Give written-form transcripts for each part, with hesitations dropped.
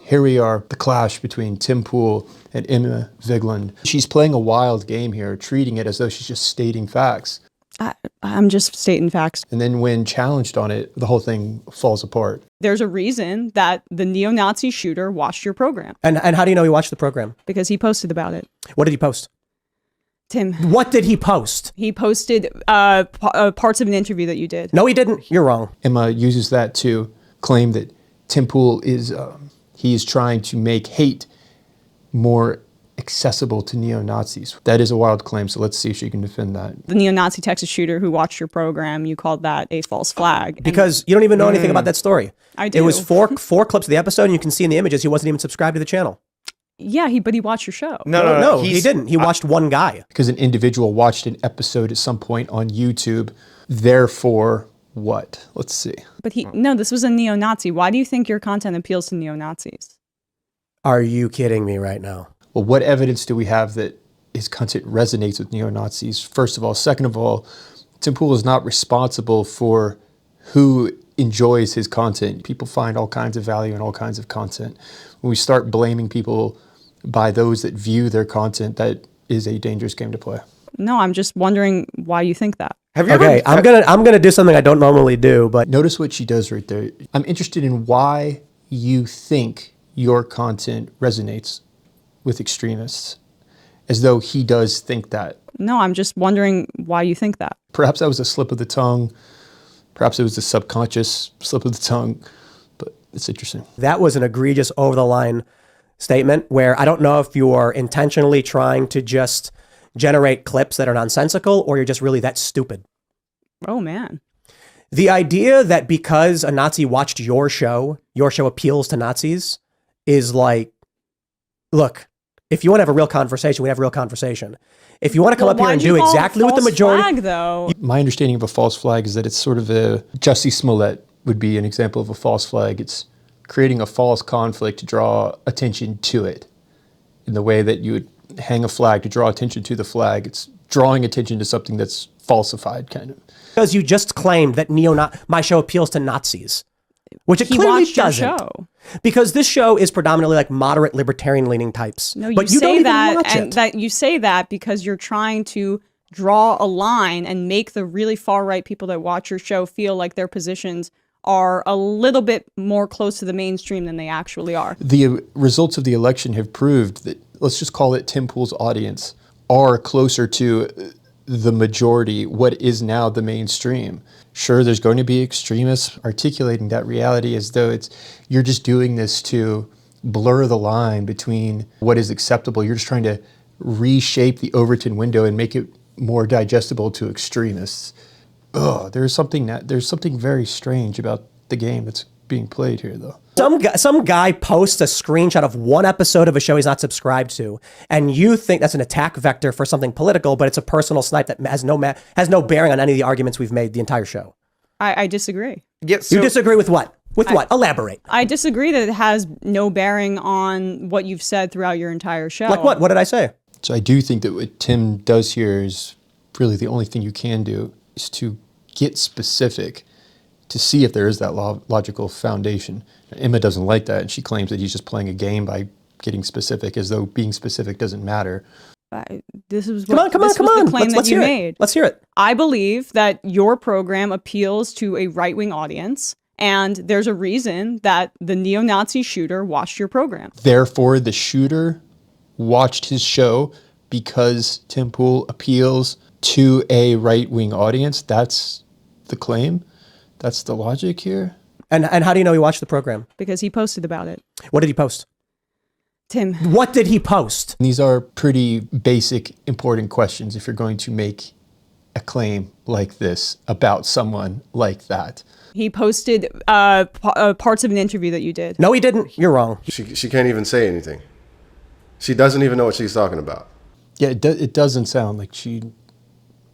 Here we are, the clash between Tim Pool and Emma Vigeland. She's playing a wild game here, treating it as though she's just stating facts. I'm just stating facts. And then when challenged on it, the whole thing falls apart. There's a reason that the neo-Nazi shooter watched your program. And how do you know he watched the program? Because he posted about it. What did he post? Tim. What did he post? He posted parts of an interview that you did. No, he didn't. You're wrong. Emma uses that to claim that Tim Pool is, he is trying to make hate more accessible to neo-Nazis. That is a wild claim, so let's see if she can defend that. The neo-Nazi Texas shooter who watched your program, you called that a false flag. Because you don't even know anything about that story. I do. It was four clips of the episode, and you can see in the images he wasn't even subscribed to the channel. Yeah, but he watched your show. No, he didn't. He watched one guy. Because an individual watched an episode at some point on YouTube, therefore what? Let's see. But no, this was a neo-Nazi. Why do you think your content appeals to neo-Nazis? Are you kidding me right now? Well, what evidence do we have that his content resonates with neo-Nazis? First of all. Second of all, Tim Pool is not responsible for who enjoys his content. People find all kinds of value in all kinds of content. When we start blaming people by those that view their content, that is a dangerous game to play. No, I'm just wondering why you think that. Okay, I'm gonna do something I don't normally do, but notice what she does right there. I'm interested in why you think your content resonates with extremists, as though he does think that. No, I'm just wondering why you think that. Perhaps that was a slip of the tongue. Perhaps it was a subconscious slip of the tongue, but it's interesting. That was an egregious over-the-line statement where I don't know if you're intentionally trying to just generate clips that are nonsensical or you're just really that stupid. Oh, man. The idea that because a Nazi watched your show appeals to Nazis is like, look, if you want to have a real conversation, we have a real conversation. If you want to come up here and do exactly what the majority... Flag, though? My understanding of a false flag is that it's sort of a... Jussie Smollett would be an example of a false flag. It's creating a false conflict to draw attention to it. In the way that you would hang a flag to draw attention to the flag, it's drawing attention to something that's falsified, kind of. Because you just claimed that my show appeals to Nazis, which it clearly doesn't. Your show. Because this show is predominantly like moderate libertarian-leaning types. No, but you say don't that, even watch and it. that you say that because you're trying to draw a line and make the really far-right people that watch your show feel like their positions are a little bit more close to the mainstream than they actually are. The results of the election have proved that, let's just call it Tim Pool's audience, are closer to the majority, what is now the mainstream. Sure, there's going to be extremists articulating that reality as though you're just doing this to blur the line between what is acceptable. You're just trying to reshape the Overton window and make it more digestible to extremists. There's something very strange about the game that's being played here, though. Some guy posts a screenshot of one episode of a show he's not subscribed to, and you think that's an attack vector for something political, but it's a personal snipe that has no bearing on any of the arguments we've made the entire show. I disagree. Yeah, you disagree with what? With what? Elaborate. I disagree that it has no bearing on what you've said throughout your entire show. Like what? What did I say? So I do think that what Tim does here is really the only thing you can do is to get specific to see if there is that logical foundation. Emma doesn't like that, and she claims that he's just playing a game by getting specific, as though being specific doesn't matter. This was come on. the claim that you made. Let's hear it. I believe that your program appeals to a right-wing audience, and there's a reason that the neo-Nazi shooter watched your program. Therefore, the shooter watched his show because Tim Pool appeals to a right-wing audience. That's the claim. That's the logic here. And how do you know he watched the program? Because he posted about it. What did he post? Tim. What did he post? These are pretty basic, important questions if you're going to make a claim like this about someone like that. He posted parts of an interview that you did. No, he didn't. You're wrong. She can't even say anything. She doesn't even know what she's talking about. Yeah, it doesn't sound like she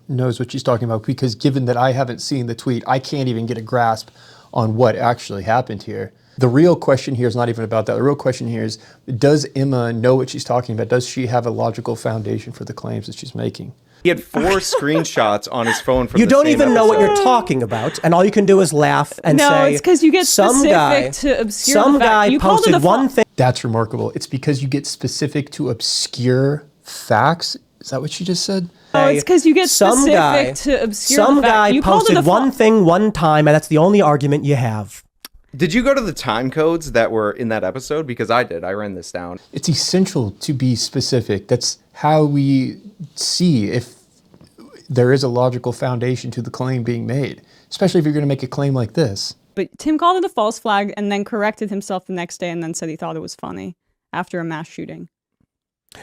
knows what she's talking about, because given that I haven't seen the tweet, I can't even get a grasp on what actually happened here. The real question here is not even about that. The real question here is, does Emma know what she's talking about? Does she have a logical foundation for the claims that she's making? He had 4 screenshots on his phone from You the don't same even know what episode. you're talking about, and all you can do is laugh and No, say, it's because you get some specific guy, to obscure some the fact. guy You called it posted a one thing. That's remarkable. It's because you get specific to obscure facts. Is that what you just said? Oh, it's because you get Some specific guy, to obscure some the fact. guy You called it posted a one thing one time, and that's the only argument you have. Did you go to the time codes that were in that episode? Because I did. I ran this down. It's essential to be specific. That's how we see if there is a logical foundation to the claim being made, especially if you're going to make a claim like this. But Tim called it a false flag and then corrected himself the next day and then said he thought it was funny after a mass shooting.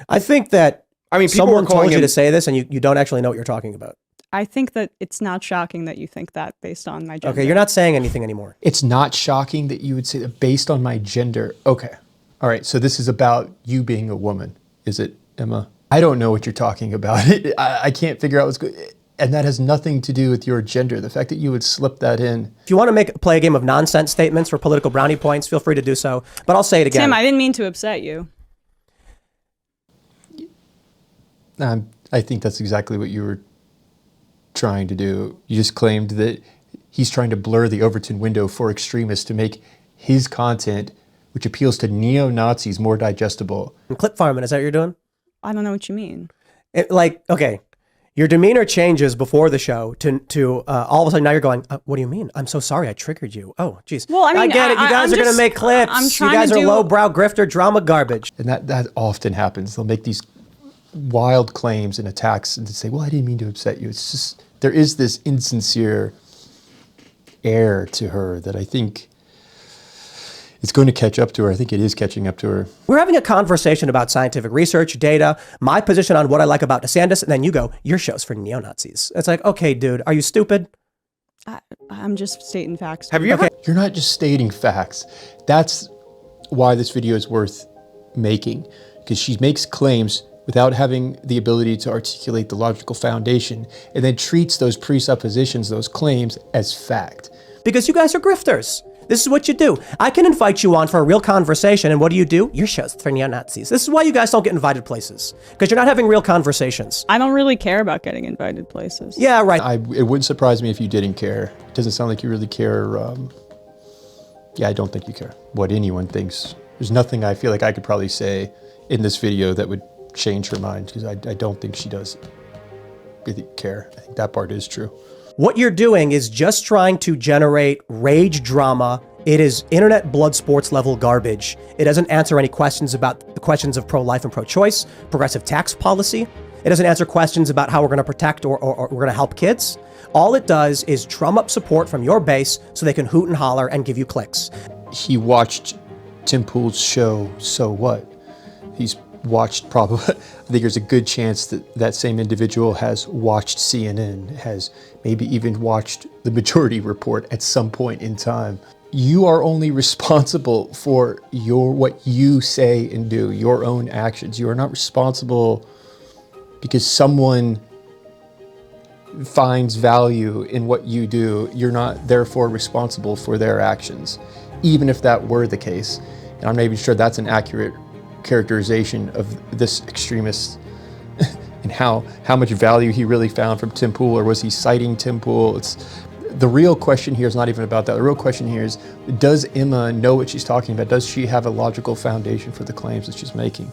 I think that People someone were calling told you him to say this, and you don't actually know what you're talking about. I think that it's not shocking that you think that based on my gender. Okay, you're not saying anything anymore. It's not shocking that you would say that based on my gender. Okay. All right. So this is about you being a woman. Is it, Emma? I don't know what you're talking about. I can't figure out what's good. And that has nothing to do with your gender. The fact that you would slip that in. If you want to play a game of nonsense statements for political brownie points, feel free to do so. But I'll say it again. Tim, I didn't mean to upset you. I think that's exactly what you were trying to do. You just claimed that he's trying to blur the Overton window for extremists to make his content, which appeals to neo-Nazis, more digestible. Clip farming, is that what you're doing? I don't know what you mean. Okay, your demeanor changes before the show to all of a sudden now you're going, what do you mean? I'm so sorry I triggered you. Oh, geez. Well, I mean, I get it. You guys I'm are going to just- make clips. I'm You trying guys to are do- lowbrow grifter drama garbage. And that often happens. They'll make these wild claims and attacks and say, well, I didn't mean to upset you. It's just, there is this insincere air to her that I think it's going to catch up to her. I think it is catching up to her. We're having a conversation about scientific research, data, my position on what I like about DeSantis, and then you go, your show's for neo-Nazis. It's like, okay, dude, are you stupid? I'm just stating facts. Have you ever? You're not just stating facts. That's why this video is worth making, because she makes claims without having the ability to articulate the logical foundation, and then treats those presuppositions, those claims, as fact. Because you guys are grifters. This is what you do. I can invite you on for a real conversation, and what do? Your show's for neo-Nazis. This is why you guys don't get invited places, because you're not having real conversations. I don't really care about getting invited places. Yeah, right. It wouldn't surprise me if you didn't care. It doesn't sound like you really care. Yeah, I don't think you care what anyone thinks. There's nothing I feel like I could probably say in this video that would change her mind, because I don't think she does really care. I think that part is true. What you're doing is just trying to generate rage drama. It is internet blood sports level garbage. It doesn't answer any questions about the questions of pro-life and pro-choice, progressive tax policy. It doesn't answer questions about how we're going to protect or we're going to help kids. All it does is drum up support from your base so they can hoot and holler and give you clicks. He watched Tim Pool's show, So What? He's watched probably, I think there's a good chance that that same individual has watched CNN, has maybe even watched the Majority Report at some point in time. You are only responsible for what you say and do, your own actions. You are not responsible because someone finds value in what you do. You're not therefore responsible for their actions, even if that were the case. And I'm not even sure that's an accurate characterization of this extremist and how much value he really found from Tim Pool, or was he citing Tim Pool? The real question here is not even about that. The real question here is, does Emma know what she's talking about? Does she have a logical foundation for the claims that she's making?